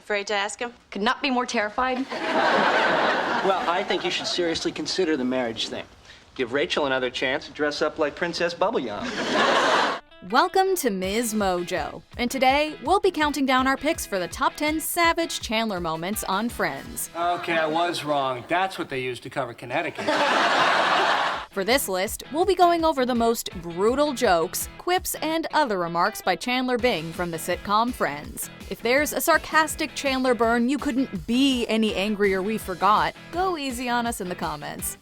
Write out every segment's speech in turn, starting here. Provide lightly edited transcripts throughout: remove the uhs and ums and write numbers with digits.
Afraid to ask him? Could not be more terrified. Well, I think you should seriously consider the marriage thing. Give Rachel another chance to dress up like Princess Bubblegum. Welcome to MsMojo, and today we'll be counting down our picks for the top 10 savage Chandler moments on Friends. Okay, I was wrong. That's what they used to cover Connecticut. For this list, we'll be going over the most brutal jokes, quips, and other remarks by Chandler Bing from the sitcom Friends. If there's a sarcastic Chandler burn you couldn't be any angrier we forgot, go easy on us in the comments.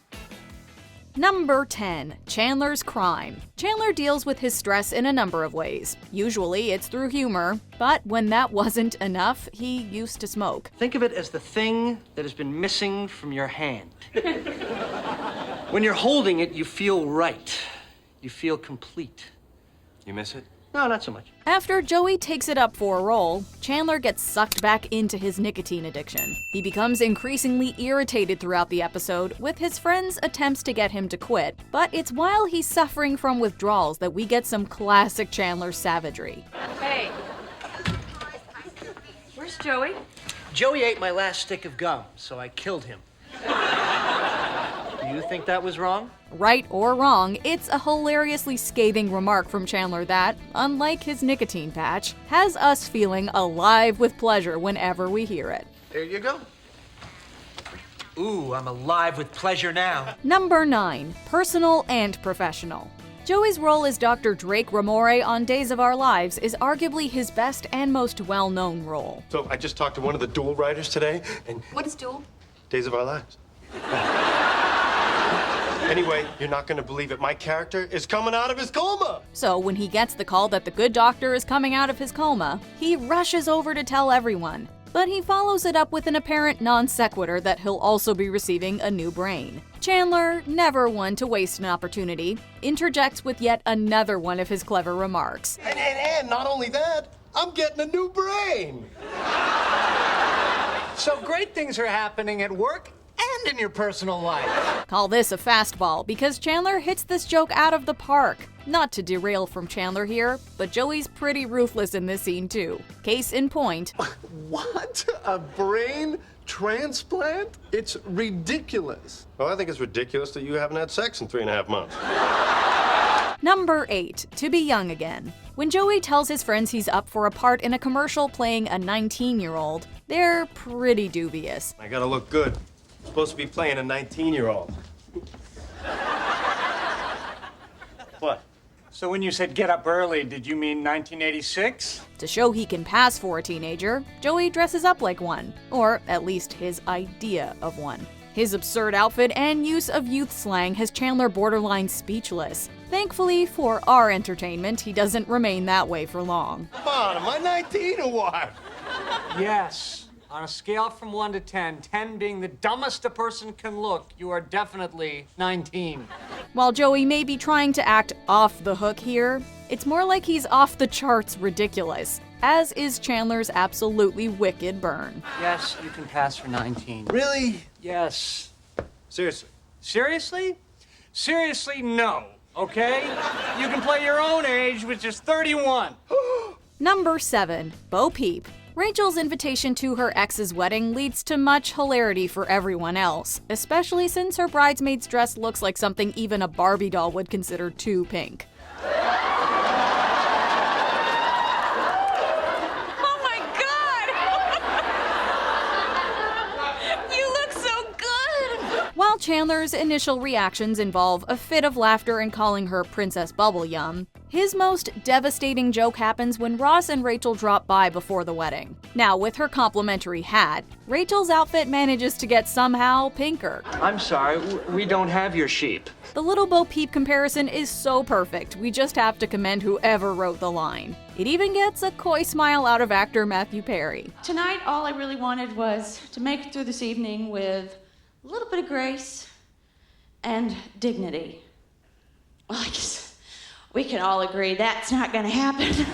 Number 10. Chandler's crime. Chandler deals with his stress in a number of ways. Usually it's through humor, but when that wasn't enough, he used to smoke. Think of it as the thing that has been missing from your hand. When you're holding it, you feel right. You feel complete. You miss it? No, not so much. After Joey takes it up for a role, Chandler gets sucked back into his nicotine addiction. He becomes increasingly irritated throughout the episode, with his friends' attempts to get him to quit. But it's while he's suffering from withdrawals that we get some classic Chandler savagery. Hey. Where's Joey? Joey ate my last stick of gum, so I killed him. Do you think that was wrong? Right or wrong, it's a hilariously scathing remark from Chandler that, unlike his nicotine patch, has us feeling alive with pleasure whenever we hear it. There you go. Ooh, I'm alive with pleasure now. Number 9. Personal and professional. Joey's role as Dr. Drake Ramore on Days of Our Lives is arguably his best and most well-known role. So I just talked to one of the dual writers today, and What is dual? Days of Our Lives. Anyway, you're not gonna believe it. My character is coming out of his coma. So when he gets the call that the good doctor is coming out of his coma, he rushes over to tell everyone. But he follows it up with an apparent non sequitur that he'll also be receiving a new brain. Chandler, never one to waste an opportunity, interjects with yet another one of his clever remarks. And not only that, I'm getting a new brain. So great things are happening at work and in your personal life. Call this a fastball because Chandler hits this joke out of the park. Not to derail from Chandler here, but Joey's pretty ruthless in this scene too. Case in point. What? A brain transplant? It's ridiculous. Well, I think it's ridiculous that you haven't had sex in 3.5 months. Number 8. To be young again. When Joey tells his friends he's up for a part in a commercial playing a 19-year-old, they're pretty dubious. I gotta look good. I'm supposed to be playing a 19-year-old. What? So when you said get up early, did you mean 1986? To show he can pass for a teenager, Joey dresses up like one, or at least his idea of one. His absurd outfit and use of youth slang has Chandler borderline speechless. Thankfully, for our entertainment, he doesn't remain that way for long. Come on, am I 19 or what? Yes. On a scale from 1 to 10, 10 being the dumbest a person can look, you are definitely 19. While Joey may be trying to act off the hook here, it's more like he's off the charts ridiculous, as is Chandler's absolutely wicked burn. Yes, you can pass for 19. Really? Yes. Seriously? Seriously? Seriously, no. Okay? You can play your own age, which is 31. Number 7. Bo Peep. Rachel's invitation to her ex's wedding leads to much hilarity for everyone else, especially since her bridesmaid's dress looks like something even a Barbie doll would consider too pink. Oh my God! You look so good! While Chandler's initial reactions involve a fit of laughter and calling her Princess Bubblegum, his most devastating joke happens when Ross and Rachel drop by before the wedding. Now, with her complimentary hat, Rachel's outfit manages to get somehow pinker. I'm sorry, we don't have your sheep. The little Bo Peep comparison is so perfect, we just have to commend whoever wrote the line. It even gets a coy smile out of actor Matthew Perry. Tonight, all I really wanted was to make it through this evening with a little bit of grace and dignity. Well, I guess we can all agree that's not gonna happen.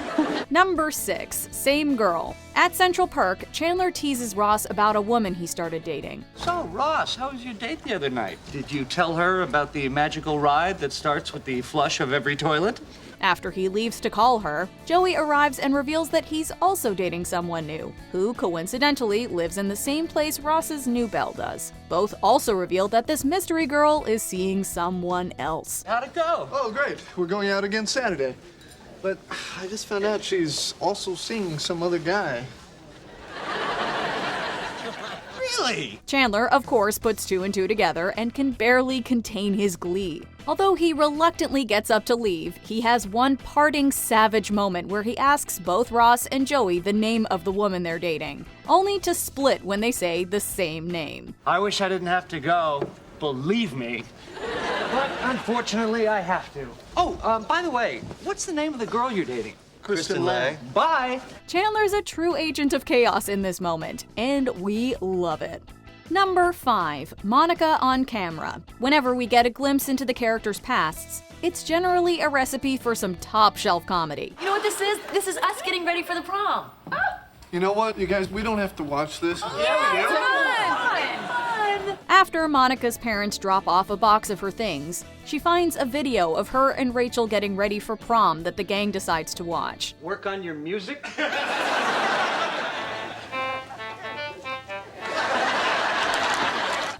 Number 6. Same girl. At Central Perk, Chandler teases Ross about a woman he started dating. So, Ross, how was your date the other night? Did you tell her about the magical ride that starts with the flush of every toilet? After he leaves to call her, Joey arrives and reveals that he's also dating someone new, who coincidentally lives in the same place Ross's new belle does. Both also reveal that this mystery girl is seeing someone else. How'd it go? Oh, great. We're going out again Saturday. But I just found out she's also seeing some other guy. Really? Chandler, of course, puts two and two together and can barely contain his glee. Although he reluctantly gets up to leave, he has one parting savage moment where he asks both Ross and Joey the name of the woman they're dating, only to split when they say the same name. I wish I didn't have to go, believe me. But unfortunately, I have to. Oh, by the way, what's the name of the girl you're dating? Kristen Lang. Bye. Chandler's a true agent of chaos in this moment, and we love it. Number 5. Monica on camera. Whenever we get a glimpse into the characters' pasts, it's generally a recipe for some top-shelf comedy. You know what this is? This is us getting ready for the prom. You know what, you guys, we don't have to watch this. After Monica's parents drop off a box of her things, she finds a video of her and Rachel getting ready for prom that the gang decides to watch. Work on your music?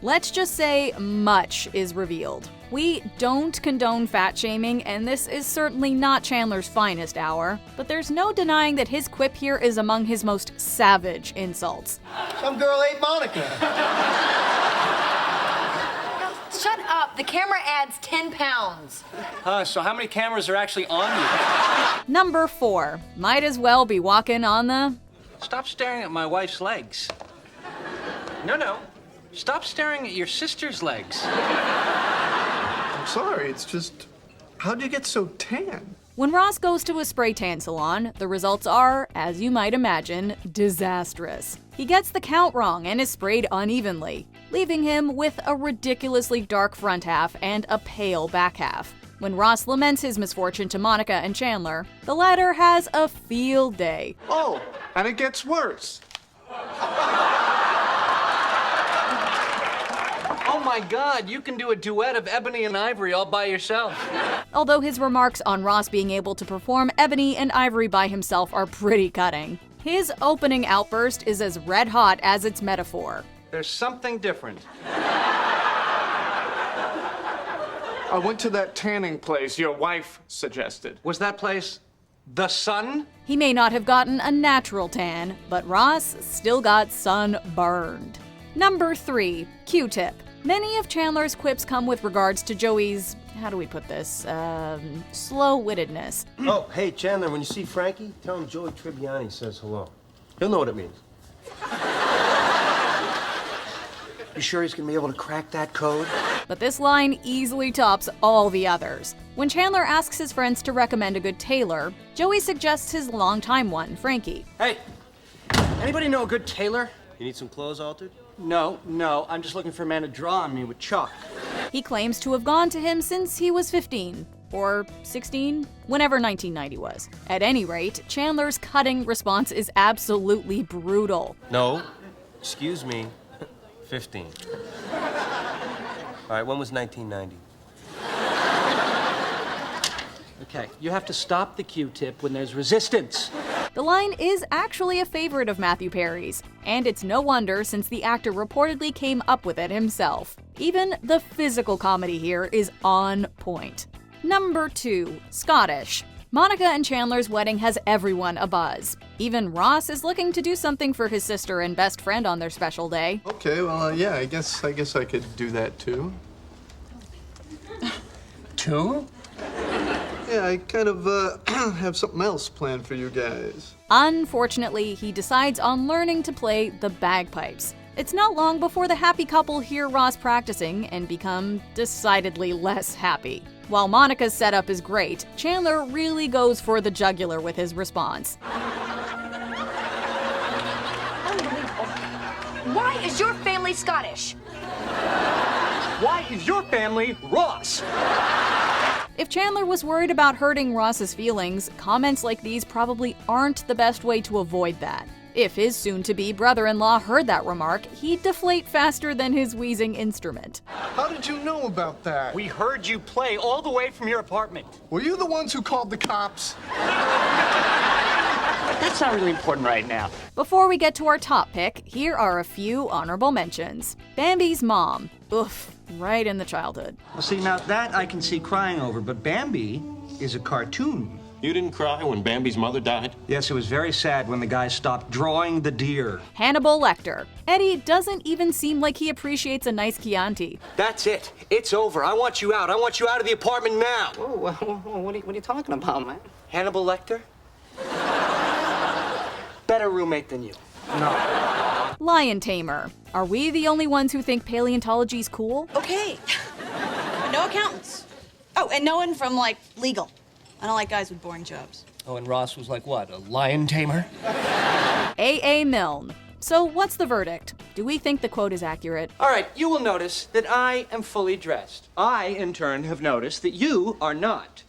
Let's just say much is revealed. We don't condone fat shaming, and this is certainly not Chandler's finest hour, but there's no denying that his quip here is among his most savage insults. Some girl ate Monica. Shut up. The camera adds 10 pounds. So how many cameras are actually on you? Number 4. Might as well be walking on the... Stop staring at my wife's legs. No. Stop staring at your sister's legs. I'm sorry, it's just, how'd you get so tan? When Ross goes to a spray tan salon, the results are, as you might imagine, disastrous. He gets the count wrong and is sprayed unevenly, leaving him with a ridiculously dark front half and a pale back half. When Ross laments his misfortune to Monica and Chandler, the latter has a field day. Oh, and it gets worse. Oh my God, you can do a duet of Ebony and Ivory all by yourself. Although his remarks on Ross being able to perform Ebony and Ivory by himself are pretty cutting. His opening outburst is as red hot as its metaphor. There's something different. I went to that tanning place your wife suggested. Was that place The Sun? He may not have gotten a natural tan, but Ross still got sunburned. Number 3. Q-tip. Many of Chandler's quips come with regards to Joey's, how do we put this, slow-wittedness. Oh, hey, Chandler, when you see Frankie, tell him Joey Tribbiani says hello. He'll know what it means. You sure he's gonna be able to crack that code? But this line easily tops all the others. When Chandler asks his friends to recommend a good tailor, Joey suggests his longtime one, Frankie. Hey, anybody know a good tailor? You need some clothes altered? No, I'm just looking for a man to draw on me with chalk. He claims to have gone to him since he was 15, or 16, whenever 1990 was. At any rate, Chandler's cutting response is absolutely brutal. No. Excuse me. 15. All right, when was 1990? Okay, you have to stop the Q-tip when there's resistance. The line is actually a favorite of Matthew Perry's, and it's no wonder since the actor reportedly came up with it himself. Even the physical comedy here is on point. Number 2. Scottish. Monica and Chandler's wedding has everyone abuzz. Even Ross is looking to do something for his sister and best friend on their special day. Okay, well, yeah, I guess I could do that too. 2? Yeah, I kind of have something else planned for you guys. Unfortunately, he decides on learning to play the bagpipes. It's not long before the happy couple hear Ross practicing and become decidedly less happy. While Monica's setup is great, Chandler really goes for the jugular with his response. Why is your family Scottish? Why is your family Ross? If Chandler was worried about hurting Ross's feelings, comments like these probably aren't the best way to avoid that. If his soon-to-be brother-in-law heard that remark, he'd deflate faster than his wheezing instrument. How did you know about that? We heard you play all the way from your apartment. Were you the ones who called the cops? That's not really important right now. Before we get to our top pick, here are a few honorable mentions. Bambi's mom. Oof, right in the childhood. Well, see, now that I can see crying over, but Bambi is a cartoon. You didn't cry when Bambi's mother died? Yes, it was very sad when the guy stopped drawing the deer. Hannibal Lecter. Eddie doesn't even seem like he appreciates a nice Chianti. That's it. It's over. I want you out. I want you out of the apartment now. Whoa, what are you talking about, man? Hannibal Lecter? Better roommate than you. No. Lion Tamer. Are we the only ones who think paleontology's cool? Okay. No accountants. Oh, and no one from, like, legal. I don't like guys with boring jobs. Oh, and Ross was like what, a lion tamer? A.A. Milne. So what's the verdict? Do we think the quote is accurate? All right, you will notice that I am fully dressed. I, in turn, have noticed that you are not.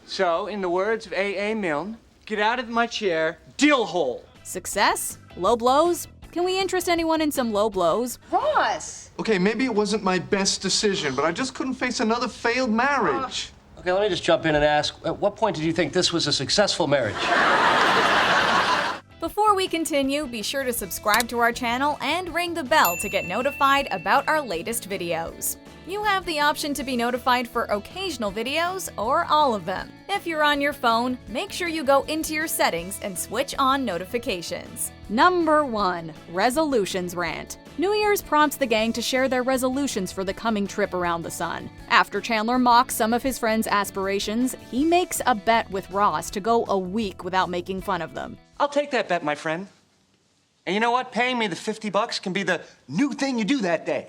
So, in the words of A.A. Milne, get out of my chair, dill hole. Success? Low blows? Can we interest anyone in some low blows? Ross! Okay, maybe it wasn't my best decision, but I just couldn't face another failed marriage. Okay, let me just jump in and ask, at what point did you think this was a successful marriage? Before we continue, be sure to subscribe to our channel and ring the bell to get notified about our latest videos. You have the option to be notified for occasional videos or all of them. If you're on your phone, make sure you go into your settings and switch on notifications. Number 1. Resolutions Rant. New Year's prompts the gang to share their resolutions for the coming trip around the sun. After Chandler mocks some of his friends' aspirations, he makes a bet with Ross to go a week without making fun of them. I'll take that bet, my friend. And you know what? Paying me the $50 can be the new thing you do that day.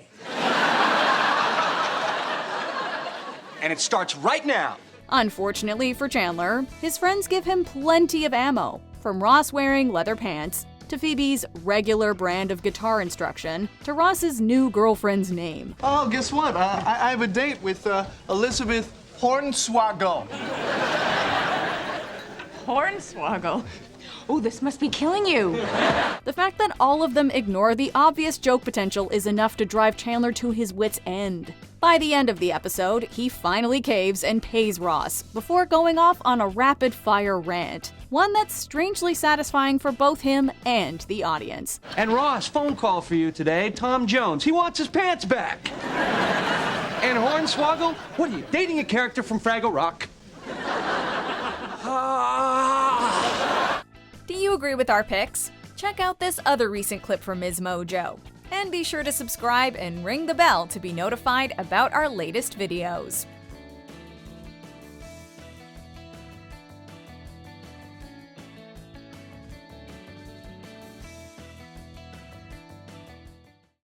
And it starts right now. Unfortunately for Chandler, his friends give him plenty of ammo, from Ross wearing leather pants, to Phoebe's regular brand of guitar instruction, to Ross's new girlfriend's name. Oh, guess what? I have a date with Elizabeth Hornswoggle. Hornswoggle. Oh, this must be killing you. The fact that all of them ignore the obvious joke potential is enough to drive Chandler to his wit's end. By the end of the episode, he finally caves and pays Ross, before going off on a rapid-fire rant. One that's strangely satisfying for both him and the audience. And Ross, phone call for you today. Tom Jones. He wants his pants back. And Hornswoggle, what are you, dating a character from Fraggle Rock? Do you agree with our picks? Check out this other recent clip from MsMojo. And be sure to subscribe and ring the bell to be notified about our latest videos.